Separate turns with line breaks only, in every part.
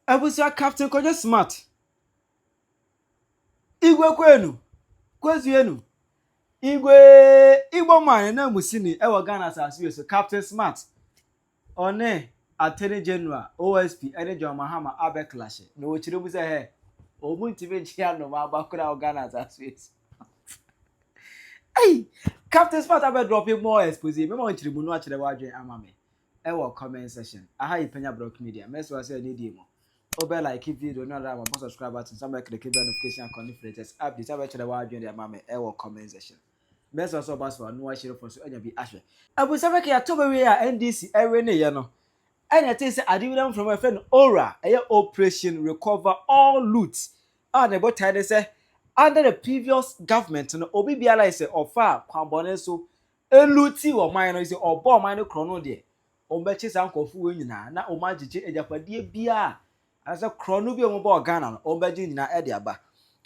Abusia Captain Kojo Smart. Igwe kwenu. Kwezienu. Igbo man na musini ewo Ghana asase so Captain Smart. One Attorney General OSP ene John Mahama abeclash. No chire bu say he. Omuntibe chia no ma bakura Ghana asase. Hey, Captain Smart abe drop more expose. Me ma chire mu no achire wa adwen amame. Ewo comment section. Aha Penyah Block Media. Mess was say need mo. Obe like video no other one subscribe button somebody click the notification icon for latest updates aba chire wa adwen de amame ewo comment section. Mess was about so no share for so anya bi ahwe. Abu Sabeke ya tobe we a NDC ewe ne ye no. Anya tin say adividam from a friend Ora eye operation recover all loot. And the boy say under the previous government no obi biala say ofa kwambone so eluti wo man no say obo man no krono de. Ombechi sankofu we nyina na omagije ejapade bia asa krono bi ombo Ghana no ombeji nyina e de aba.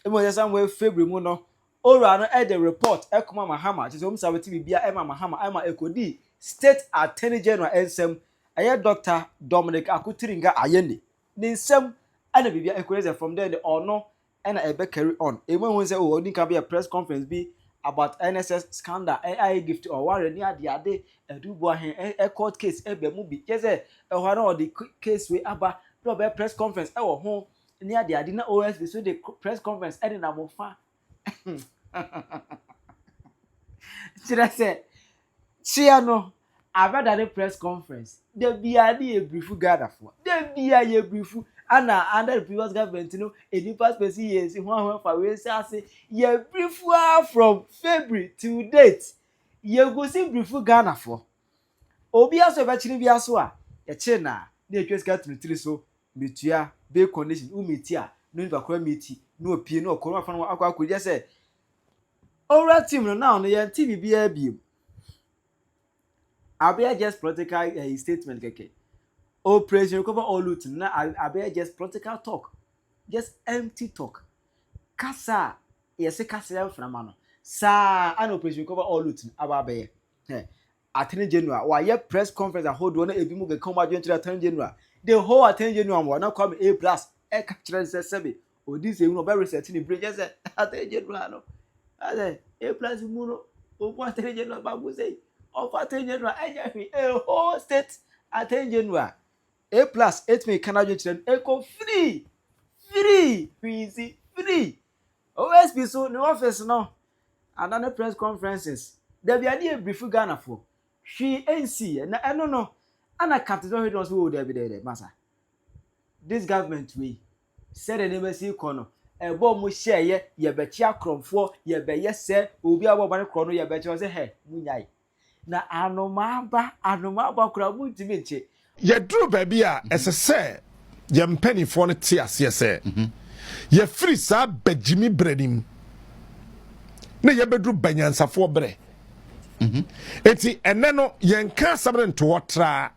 Emo say somewhere February mu no Ora no e the report ekoma Mahama say om sabeti bibia e ma Mahama e ma ekodi state attorney general ensem eye Dr. Dominic Akutiringa ayene ni nsem ana bibia ekoreze from there the ono and I be carry on. Even when say oh only can be a press conference be about NSS scandal AI gift or warrant near the ade do boy a court case e be mu bi just say or the case we aba do be press conference e wo ho near the ade na OSP so the press conference e na mo fa Chira say chia no abada the press conference the bia dey briefu gather for the bia ye briefu ana under the previous government no any past person years one for we say ye briefu from February to date ye go see briefu Ghana for obi aso be chiri bia so a ye che na etwes ka tiri so metua be condition umeti a no ba kwa meti no opie no okoro afa no akwa akodi say Ora team no now no ye TV bia biem Abia just political statement keke. Operation recover all loot. Na abia just political talk. Just empty talk. Kasa yesi kasa ya mframa no. Sa an operation recover all loot ababe. Attorney General wa ye press conference a hold one ebi mu ge come adwen to Attorney General. The whole Attorney General wa na come A+. E ka kire se sebe. Odi se no be reset ni break say Attorney General no. Ade A+ mu no. O Attorney General ba bu say of Attorney General a whole state Attorney General A+ 8 me Canada children eco free easy free OSP so no office no and other press conferences there be a brief Ghana for she NC na eno no ana captain don't know so there be there massa this government we said the name see kono ebo mo share ye be chia kromfo ye be yese obi abo ban krono ye be che say he munyai na anoma kura mutimi nche
ye duru baby a esese ye mpanifo no te ase ese ye free sa bagimi brenim na ye beduru banyansafo bre eti ene no ye nka sabre nto wotra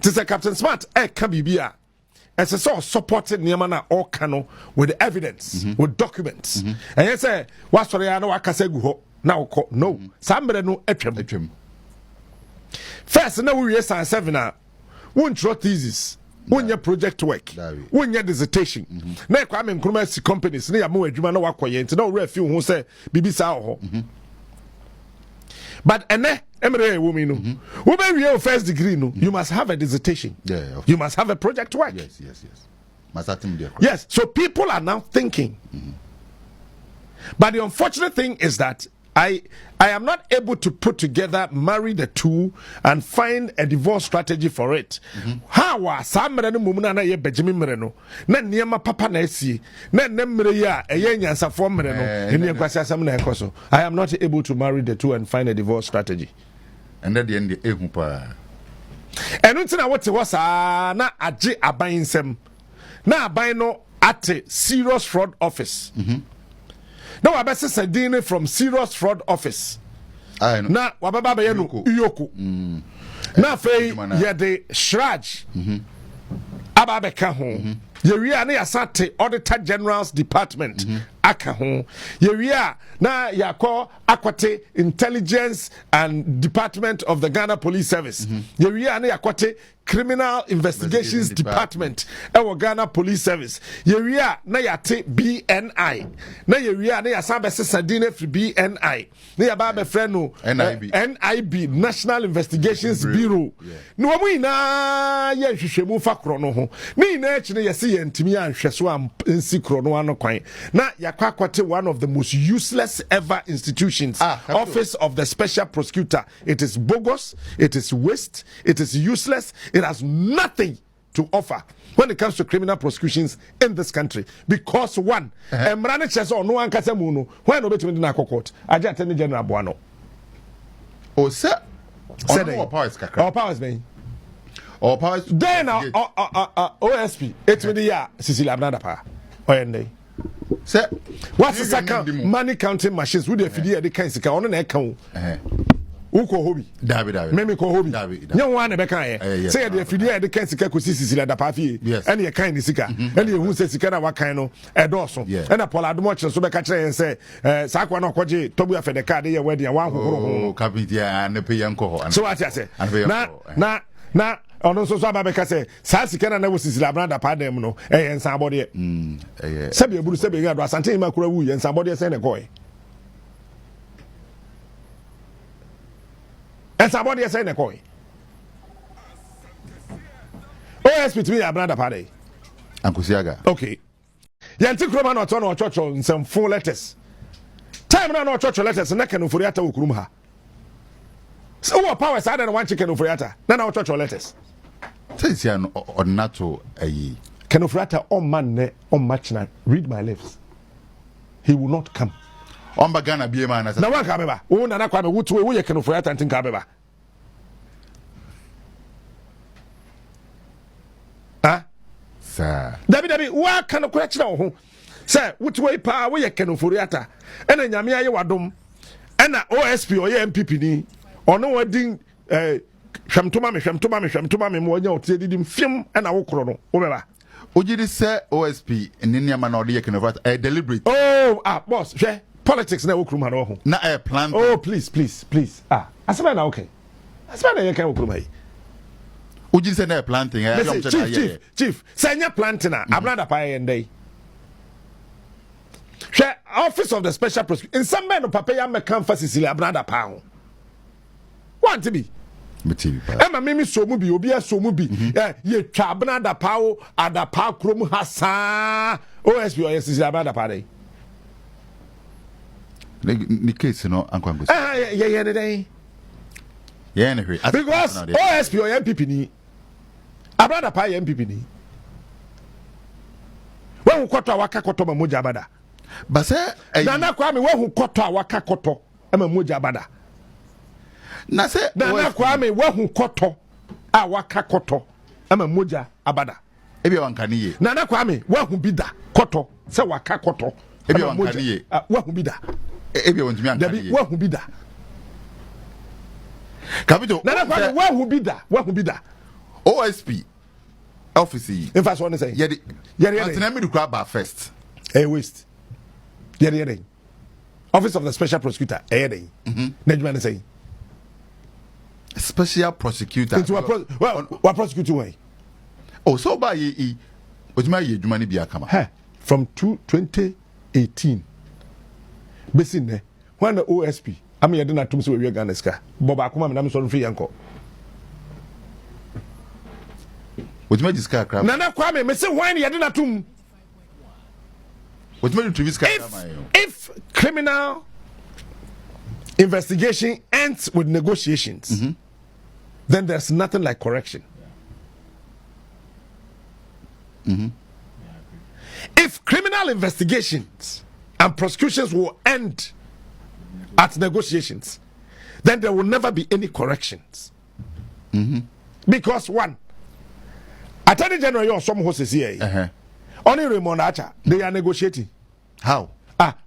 te se Captain Smart ka bibia esese support niam na all kano with evidence with documents and ye say wasore ya na wakasa gu ho na ukọ no sambre no atwam first na we year 7 a won draw thesis won your project work won your dissertation na kwa me nkruma si companies na ya mo adwuma na wakoye nti na we afi ho say bibisa ho but ene emre women no wo be we first degree no you must have a dissertation you must have a project work
yes must have them there
yes so people are now thinking but the unfortunate thing is that I am not able to put together, marry the two, and find a divorce strategy for it. How are some mumuna na ye Benjamin Mereno? Na niema papa na esi. Na nemre ya enya sa form Mereno. Eni kwasa sam na ekoso. I am not able to marry the two and find a divorce strategy.
And at the end ehu pa.
Enu ntina wote wasa na age aban nsem. Na aban no at serious fraud office. No, I best say DNA from serious fraud office. Na wababa be no iyoku. Na fe ye de shraj. Aba be ka ho. Yewia na yasate Auditor General's Department aka ho. Yewia na yakọ akwate Intelligence and Department of the Ghana Police Service. Yewia na yakwate Criminal Investigations Department ewo Ghana Police Service. Yewia na yate BNI. Na yewia na yasabe sesadine fi BNI. Na yaba be frɛ no NIB National Investigations Bureau. No mu ina ye hwehwemu fa kro no ho. Ni na echi na yesi ye ntimi anhwe so am nsi kro no ano kwan. Na yakwa akwate one of the most useless ever institutions. Office of the Special Prosecutor. It is bogus, it is waste, it is useless. It has nothing to offer when it comes to criminal prosecutions in this country. Because one, Emrane Cheso, no one can say Muno, when obey na court, I just tell the General Buano.
Oh, sir,
our powers, man.
Our powers.
Then OSP, it's with the year, Cecilia Abnadapa. Oyende.
Sir,
what's the second money counting machines? Would you feed the kinds of on an account? Uko hobi
David
meme ko hobi nyen wa na be kan ye say the fidie de kan sika ko sisi la da pa fie ene ye kan ni sika ene ye hu se sika na wa kan no e do so ene Paul Adomo kire so be ka kire yen say sa kwa na okoje tobu afa de card ye wedding wa hohoro
ho kabitia ne pe yen ko ho
so what you say na ono so aba be ka say sa sika na wo sisi la branda pa dem no e yen san bode sabe eburu sabe ga do asante ma kura wu yen san bode say ne ko e and somebody is saying a coin. OSP to me, I'm not a party.
Uncle Siaga.
Okay. Yanti Kroma not on our church on some 4 letters. Time on our church letters and I can Furiata Ukrumha. So, what power side and one chicken Furiata? None our church letters.
Says yan or not to a
Can Furiata on man on match now. Read my lips. He will not come.
On Bagana be a man as
na one kabeba o na kwa me wutu we ye kenu for atantin kabeba ah
sir
dabi wa kan ko kire wo ho say wutu we pa we ye kenu for ata ena nyame aye wadom ena OSP o ye MPP ni ono wadin hwamtoma me mo nya otie didim fim ena wo kro no wo beba
ojidi say OSP eninia ma na ode ye kenu for ata deliberate
boss hwe politics na okrum ha ho
na a plan.
Oh please asema na okay asema na yekan okrum ha
uji say na planting
chief say nya planting na ablanda pa yendai she office of the special prosecutor in some men papa ya make emphasis ile ablanda pa ho want to be Emma mimi so mu bi obi aso mu bi ye twa ablanda pa ho adapa krom ha sa OSP o yes ablanda pa dai
the case no ankwan go
because OSP or MPP ni abrada pa MPP ni when koto waka koto ma moja abada
but say
nana kwa me when koto waka koto ma moja abada
na say
nana kwa me when koto a waka koto ma moja abada
ebi wankani ye
nana kwa me when bida koto se waka koto
ebi wankani ye
when bida
ebi wontumi ankani ye
when bida
Capito
nana kwa me when bida
OSP office
in fact what say
yedi antina me do ba first
waste yedi office of the special prosecutor yedi Najman say
special prosecutor
into what prosecutor way
so by ye ojuma ye adwuma ne bia kama
from 2018 besin when the OSP am yedi na tum so we Ghana ska boba akoma me na me so free yanko
ojuma diska crap
nana kwame me say when yedi na tum
ojuma to diska
if criminal investigation ends with negotiations then there's nothing like correction. If criminal investigations and prosecutions will end at negotiations, then there will never be any corrections. Because one, Attorney General, you're some horses here. Only Raymond Archer, they are negotiating.
How?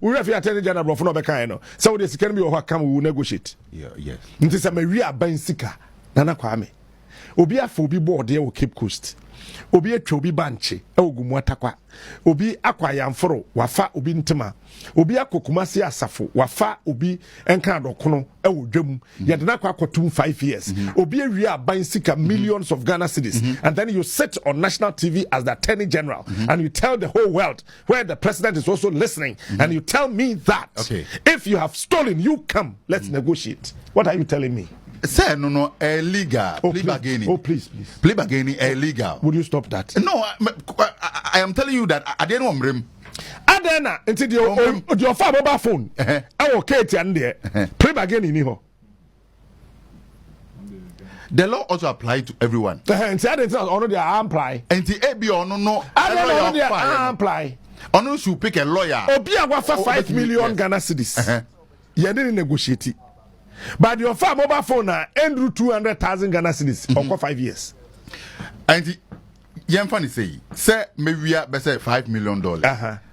We have Attorney General Brofono Bekano. So this can be what come we will negotiate.
Yes.
It is a Maria Bensika, Nana Kwame. Obia for be board there will keep coast. obi etwa obi banche ogumu atakwa obi akwa yamforo wafa obi ntema obi akokumasi asafo wafa obi enka adokono dwam yede na kwa akotum 5 years obi awie aban sika millions of Ghana cedis and then you sit on national TV as the attorney general and you tell the whole world where the president is also listening and you tell me that if you have stolen you come let's negotiate. What are you telling me?
Say no illegal. Plea bargaining.
Oh please.
Plea bargaining illegal.
Would you stop that?
No, I am telling you that I didn't want him.
Adena into your father mobile phone. I will Kate and there. Plea bargaining in here.
The law also apply to everyone.
And said it's not only apply.
And the AB or no.
I don't know apply.
Ono should pick a lawyer.
Obia wafa 5 million Ghana cedis. You didn't negotiate it. But your farm mobile phone na Andrew 200,000 Ghana cedis for 5 years.
And yam funny say maybe be say $5 million.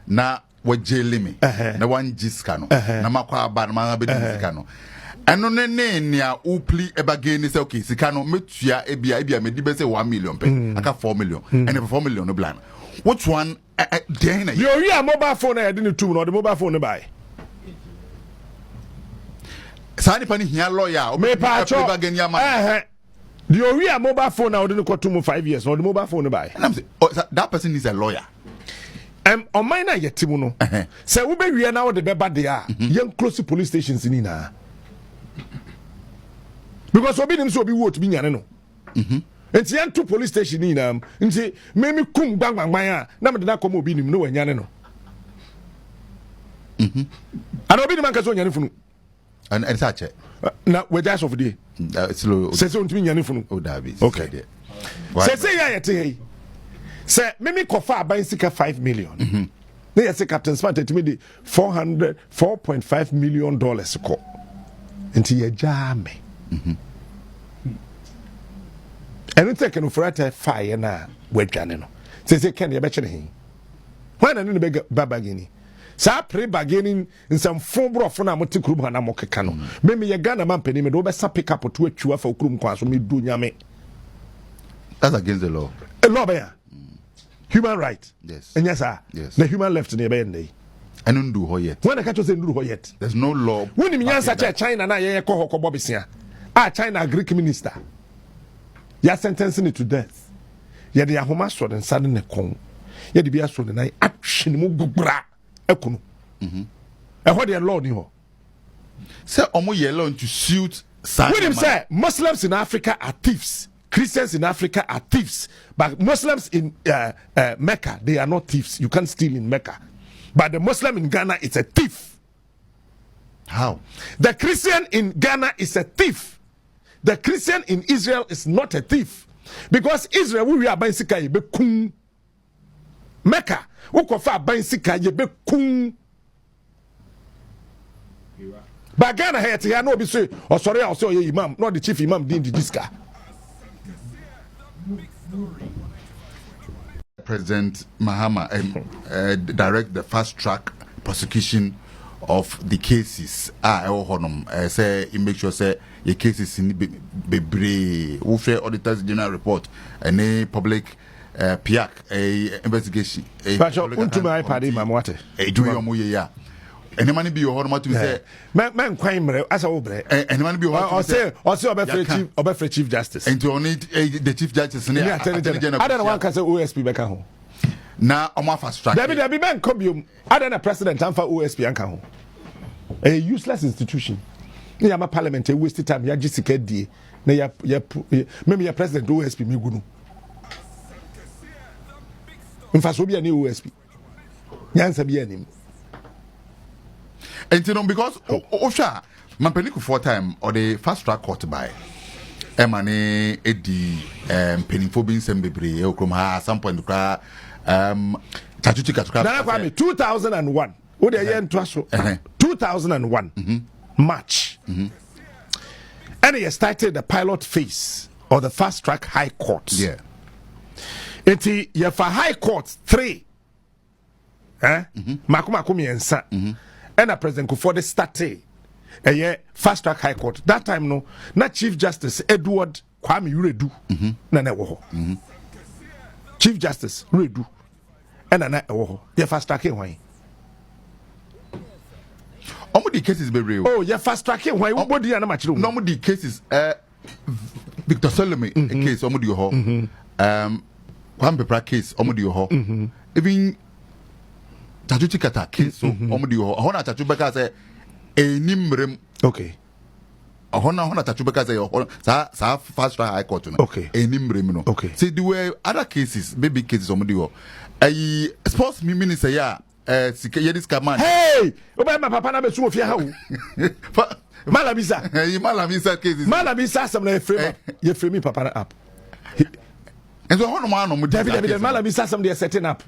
Na we jail me. Na one jiskano. Na makwa ba na ma be jiskano. Eno ne nia upli e bargain say okay sikano metua ebia me di be say 1 million pe. Aka 4 million. And 4 million no plan. Which one then
you mobile phone na didn't two no the mobile phone buy.
Sani pani here lawyer
me pa cho the ori mobile phone now didn't got to 5 years or the mobile phone buy
and I'm saying that person is a lawyer
on mine na yetimu no say we be we now the beba there young close to police stations in na because obi nim so obi wo to be nyane no enti yan to police station ni na enti me kum bang a na me na kom obi nim no wanyane no and obi nim an kaso nyane funu
and such
now we just of the
it's low
say so ntimi nyane funu
dabi
okay say ya yete say me kofa aban sika 5 million na ya say Captain Smart ntimi di 4.5 million dollars ko enti ya jame and take no for at fire na we dwane no say ken ya be kire hin when na no be babagini sa pre bargaining in some phone bro for na mo tikrum ha na mo keka no me ye Ghana man pani me do be sa pick up to atwa fa okrum kwa so me do nyame.
That's against the law.
A law be human right.
Yes.
And yes sir.
Yes.
The human left in be ndey.
I don't do ho yet.
When I catch say ndu ho yet.
There's no law.
When me nyansa che China na ye ko hokko bobisia. China Greek minister. Ya sentencing it to death. Ya de ahoma so den sade ne kon. Ya de bia so den na atwe mu gugura. Ekunu. What the law ni ho?
Say omo ye law to suit
What him say? Muslims in Africa are thieves. Christians in Africa are thieves. But Muslims in Mecca, they are not thieves. You can't steal in Mecca. But the Muslim in Ghana is a thief.
How?
The Christian in Ghana is a thief. The Christian in Israel is not a thief. Because Israel, we are buying sika yebe kum. Mecca, we kofa buying sika yebe kum. But Ghana here, I know be say, oh sorry, I'll say imam, not the chief imam, did the diska.
President Mahama direct the fast track prosecution of the cases. Say he make sure say your cases in be Welfare Auditors General report and a public PIAC a investigation.
But unto party, mamwate.
Do your moya. Any money be your home to say,
man, crime as a obre.
Any money be your
or chief justice.
And to only the chief justice. I
don't want to say OSP back home.
Now, I'm fast track.
There be man cobium. I don't a president and for OSP and home. A useless institution. Yeah, my parliament a wasted time. Ya Jessica D. Maybe your president OSP me gunu. In fact, be a new OSP. Yansa be any.
And you know, because Osha, man peniku 4 time or the fast track court by Emane Eddie Penifobin Sembebre, Okroma, some point to Tachutika
2001. What the year 2001 March. And he started the pilot phase or the fast track high court.
Yeah.
Enti ye for high court 3. Makuma ensa. And a president for the started a fast track high court. That time no, not Chief Justice Edward Kwame Uredu. Na wo. Chief Justice redu and na ye fast tracking why
the cases be real.
oh ye fast tracking why what do you na machiro
no the cases Victor Solomon case omudi ho Kwame Pepra case omudi ho even Tatu Chikata case so omudi ho hona Tatu Beka say enimrem
okay
hona Tatu Beka say sa fast track high court no
okay
enimrem no
okay
see there were other cases baby cases omudi ho sports minister ya Yedis Kaman.
Hey! Oba my papa na be sumo fie ha wo. Malamisa.
Malamisa cases.
Malamisa sam na frame. Ye frame me papa na up.
And so hono man no mo
David Malamisa sam dey setting up.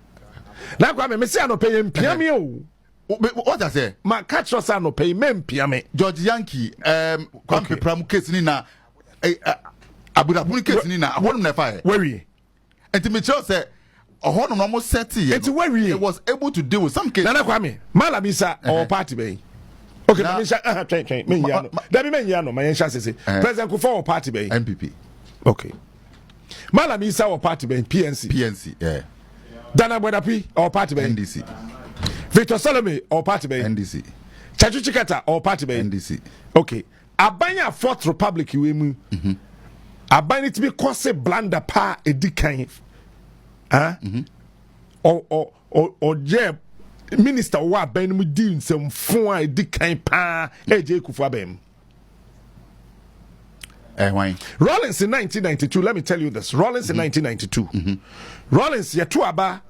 Na kwa me say no pay mpia me o.
What I say?
Ma catch us no pay me mpia me.
George Yankee Kwame Pepra case ni na Abudapuni case ni na hono na fa.
Where
and me tell say hono no mo set it was able to deal with some cases.
Nana Kwame Malamisa or party be. Okay, Malamisa train me ya no. Dabi me ya no, my ensha say President Kufuor or party be
MPP.
Okay. Malamisa or party be
PNC, yeah.
Dana Bodapi or party be
NDC.
Victor Salome or party be
NDC.
Chachu Chikata or party be
NDC.
Okay. Abanya Fourth Republic we mu. Abanya to be cause blunder pa edikan. Huh? Or Jeb Minister wa ben mu di nsem fon a edikan pa eje Kufuor bem.
Why?
Rollins in 1992, let me tell you this. Rollins in 1992. Rollins, ya tu aba,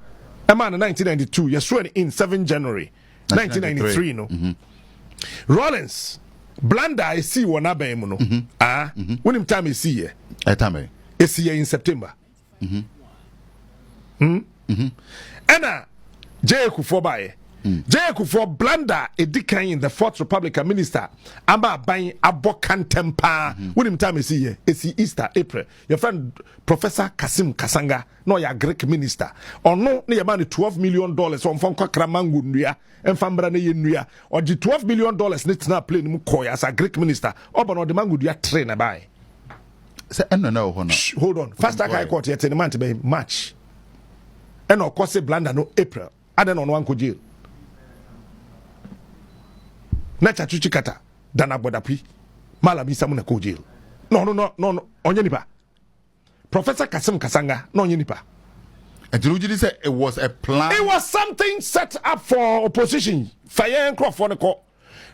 a man in 1992, ya sworn in 7 January 1993. No. Rollins, Blanda, I see one abe no. When him time I see ye.
Time
I see ye in September. Anna, J. Kufuor bae. J. Kufuor Blanda edikan in the Fourth Republican minister amba buying abokan tempa when him time see here it's Easter April your friend Professor Kasim Kasanga no ya Greek minister or no na man $12 million on fon kwakra mangu nua emfambra na ye nua or the $12 million net na play mu koy as a Greek minister oba no the mangu nua train na buy
say no
hold on first high court yet in month be March and of course Blanda no April and then on one ko jail na Chachu Chikata Dana Bodapi Malamisa muna ko jail no onye nipa Professor Kasim Kasanga no onye nipa
and you say it was a plan.
It was something set up for opposition fire and crop for the court.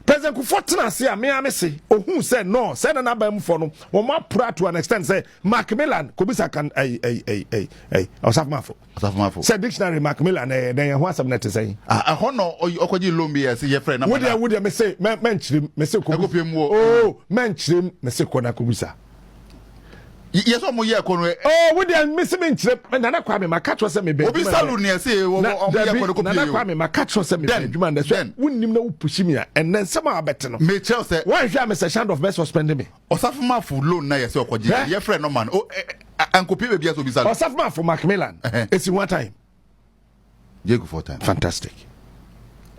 President Kufuor tena se a me say ohun say no say na ba mu for no wo ma pra to an extent say Macmillan kobisa kan osafmafo say dictionary Macmillan na ho asem net say
hono okoji lombi say ye friend na
would me say menchrim me say oh menchrim me say kona kobisa
yes omo ye kono
would me say menchrim na Kwame makacho say me be
obi salu ne say omo ye kono ko
na Kwame makacho say me be adwuma na say wonnim na wo pushi me and then some abet no
me tell say
why hwa me say shand of best suspend me
osafmafo loan na ye say okoji ye friend no man ankopi be bia so obi salu
osafmafo Macmillan it's in one time
Diego for time
fantastic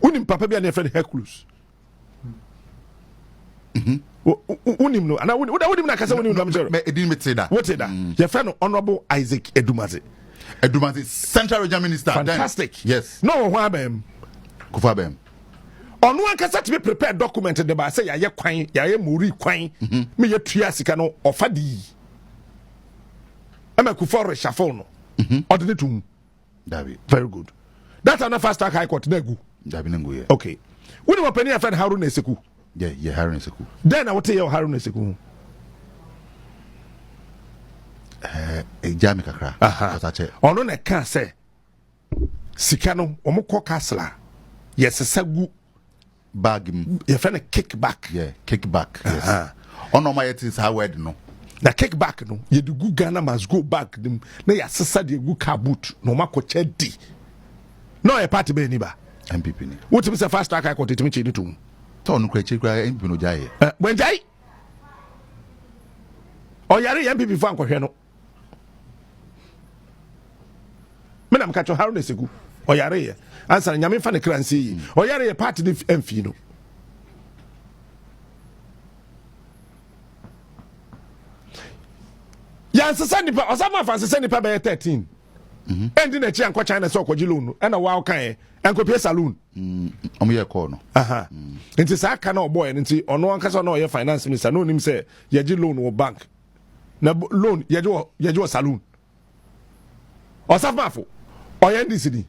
unim papa bia na friend Hercules unim no ana unim na kasa unim no
me edin me say that
what say that your friend Honorable Isaac Edumaze
Central Region Minister
fantastic
then, yes
no ho abem
Kufuor bem
ono an kasa to be prepared document de ba say ya ye kwan ya ye muri kwan me ye tua sika no ofadi ama Kufuor reshuffle no ordinary to
David
very good that na fast track high court na gu
David nangu ye
okay when we Penyah friend Haruna Eseku
yeah Haruna Eseku
then I what tell Haruna Eseku
Jami kakra
ono na kan say sika no omukọ kasla yes sagu
bag
ye friend kickback
yes ono ma yet is how word no
na kickback no ye de gu Ghana must go back dem na ya sesa de gu car boot no makọ di no e party be ni ba
MPP ni
what be say fast track court timi che ni to
to no kra MPP no jaye
when jai o yare MPP fa ankohwe no mena mkacho Haruna Eseku o yare ye ansa nyame fa ne kransi yi o yare ye party ni mfi no ya nsesa nipa osama fa nsesa nipa be 13 endi na chi anko China so kwaji loan e na wa kan enko pie saloon
omo ye call no
aha nti sa aka na oboy nti ono ankasa na oye finance minister no nim say ye gi loan wo bank na loan ye gi saloon osafmafo oye ndisi ni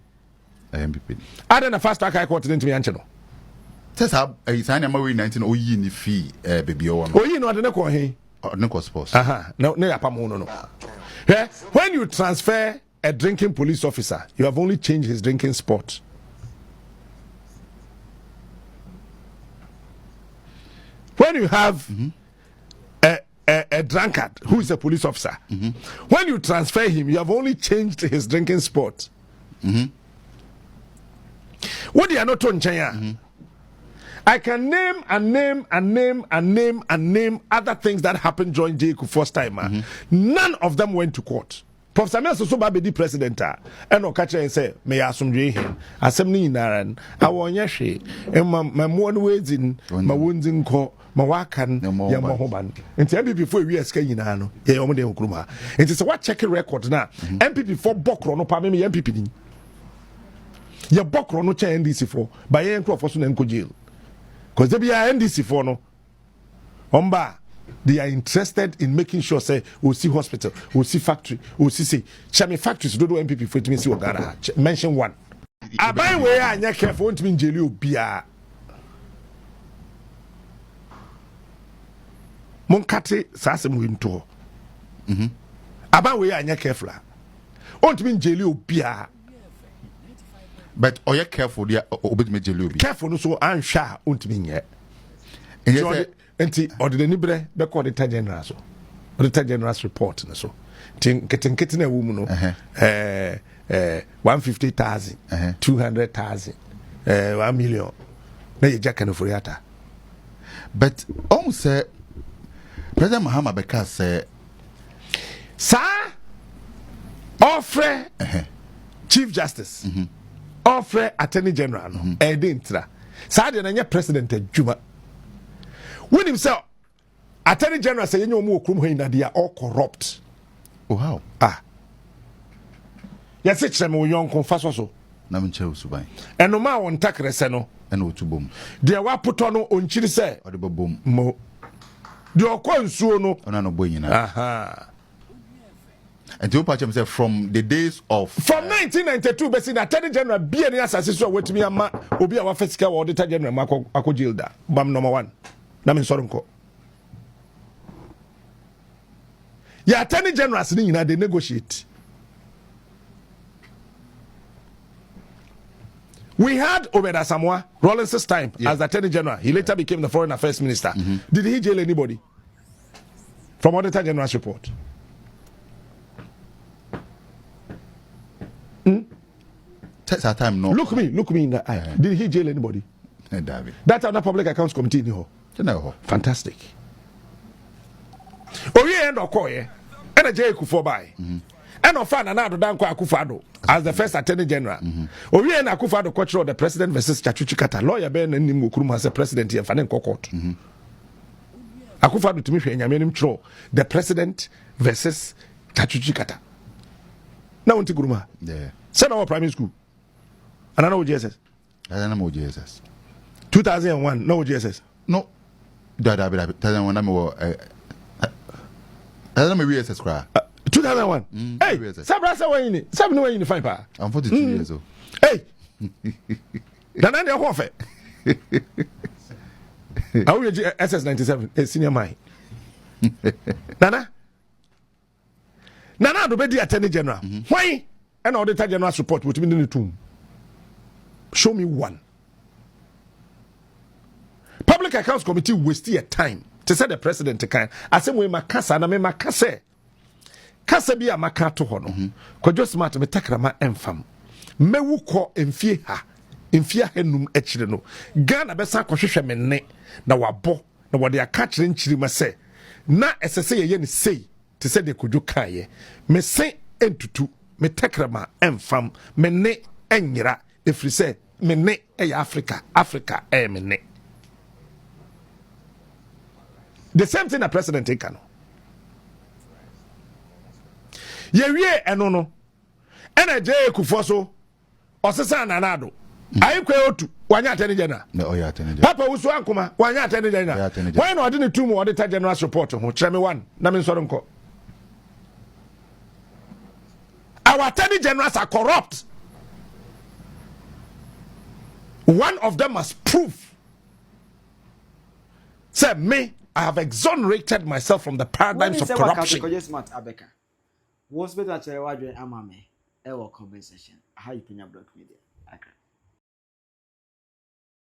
MPP
ada na fast track high court ntimi anche no
tesa isanya ma we 19 oyi ni fee baby o no
oyi no de ne ko he
ne ko sports
aha no ne apam no when you transfer a drinking police officer you have only changed his drinking spot. When you have a drunkard who is a police officer, when you transfer him, you have only changed his drinking spot. What do you not on China? I can name other things that happened during J.Ku first time. None of them went to court. Professor Mel so be the president and no catch and say may asomdwe him asem ni naran awonya hwe ma mo ways in ma wonzin ko ma wakan ya mo hoban enti MPP for wi eska nyina no ye omo de okruma enti se what check record na MPP for bokro no pa me MPP ni ye bokro no cha NDC for ba ye nkro for so na nko jail cause they be NDC for no omba they are interested in making sure say we'll see hospital, we'll see factory, we'll see chami factories do MPP for it means you Ghana. Mention one. Abai we are nya careful to mean jeli obia. Monkate sasem winto. Abai we are nya careful. Want mean jeli obia.
But are you careful there obit me jeli obia.
Careful no so ansha want mean ye. Enti ordinary nibre be call the general so the general's report na so tin na wo mu no 150,000 200,000 1 million na ye jaka no foriata
but say President Mahama beka say
sa offer chief justice offer attorney general no e dey ntra sa de na nya president adwuma when himself attorney general say you omo okrum hoyi na they are all corrupt.
Oh how?
Ya se kire me wo yonko faso so
na me che usuban
eno ma won takre se no
ena otubom
de wa puto no onchiri se
ode babom
mo de okonsuo no
ona no boy nyina
aha
and you patch say from the days of
from 1992 be see the attorney general be any assassin so wetimi ama obi a wa fisika wa auditor general mako jilda bam number 1 na me soro nko ya attorney generals ni nyina they negotiate. We had Obeda Samoa Rawlins's time as the attorney general. He later became the foreign affairs minister. Did he jail anybody from Auditor General's report?
Takes our time, no.
Look me in the eye. Did he jail anybody?
David.
That's on the Public Accounts Committee in here. Fantastic. Oh yeah, and Okoye, and a J. Kufuor by, and Ofana now Danko Akufado as the first attorney general. Oh yeah, and Akufado control the president versus Chachuchi Kata. Lawyer Ben and Nimukurum as a president here, Fanenko Court. Akufado to me, and the president versus Chachuchi Kata. Now, Untiguruma.
Yeah.
Send our primary school. And I know GSS.
I don't know GSS.
2001, no GSS.
No. 2001, I don't know GSS cry.
2001. Hey, Sabrasa Wayne, 7 way in the fine pa.
I'm 42 years old.
Hey, Nana Hofe. I will SS 97, a senior mine. Nana do be the attorney general. Why? And auditor general support with me in the tomb. Show me one. Public Accounts Committee wasted your time to say the president can. I say we makasa na me makase. Kasa bi amakato ho no. Kwadwo smart me takrama enfam. Mewu ko emfie ha. Emfie hanum echire no. Ghana besa kwohwehwe me ne na wabo na wode aka kire nchiri ma se. Na esese ye ne sei te se de kwadwo kaye. Me se entutu me takrama enfam me ne enyira efri se me ne e Africa me ne. The same thing the president take no. Ye wie eno no. ena je kufo so osesa nanado ayikwe otu wanya atene general
na o ya atene general
papa wusu ankoma wanya atene general why no odine tumu auditor general report ho kyerɛ me one na me nsɔre nkɔ our attorney generals are corrupt. One of them must prove. Say me, I have exonerated myself from the paradigms of corruption.
Was better to comment section. How you Penyah Block Media.